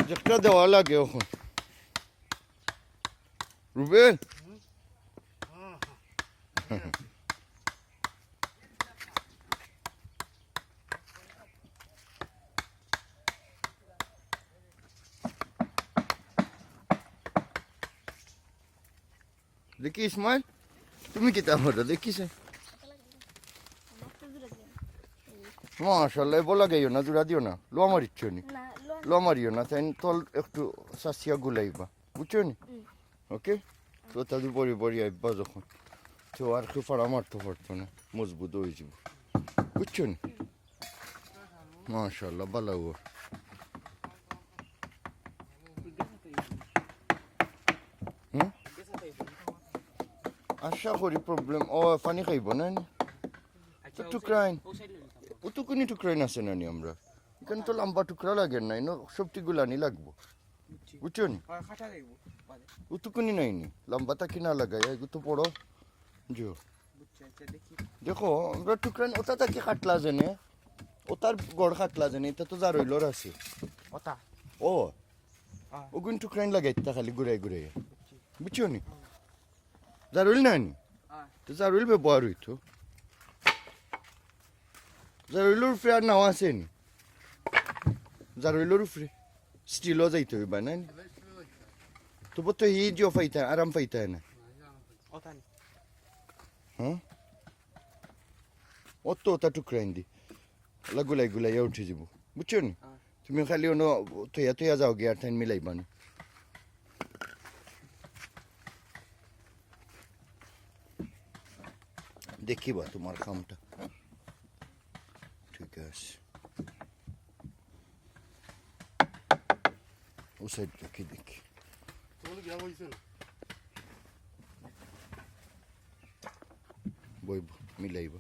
প্রজেক্টটা দেওয়া লাগে এখন রুবেল দেখি ইসমাইল তুমি কি তাহলে দেখিস মাশাআল্লাহ বলা গেও না জোড়া দিও না লো মারিচ্ছ নি লো মারিও না তাই তল একটু সাসিয়া গুলাইবা বুঝছো নি ওকে তো তাদের পরে পরে আইবা যখন তো আর কেউ ফাড়া মারতে পারতো না মজবুত হয়ে যাব বুঝছো নি মাশাআল্লাহ ভালো আশা করি প্রবলেম ও পানি খাইব না টুকরাইন ওটুকুনি টুকরাইন আছে না নি আমরা এখানে তো লম্বা টুকরা লাগে নাই না সবটিগুলানি লাগবো বুঝছো নি ওটুকুনি নাই নি লম্বাটা কিনা লাগাই এগু তো বড় জো দেখো আমরা টুকরাইন ওটা কি কাটলা জানে ওটার গড় কাটলা জানে এটা তো যা রইলর আছে ওটা ও ওগুন টুকরাইন লাগাইতা খালি ঘুরাই ঘুরাই বুঝছো নি জারুল না নি তো জারুল ব্যবহার হইতো জারুলের উপরে আর নাও আছে নি জারুলের উপরে স্টিলও যাইতে হইবা না তবু তো হি জিও পাইতা আরাম পাইতা না হ্যাঁ অত ওটা টুকরাইন দি গুলাই গুলাই উঠে যাব বুঝছো নি তুমি খালি অন্য তৈয়া তৈয়া যাও গিয়ে আর ঠাইন মিলাইবা না দেখিবা তোমার কামটা ঠিক আছে ও সাইড দেখি দেখি বইব মিলাইবা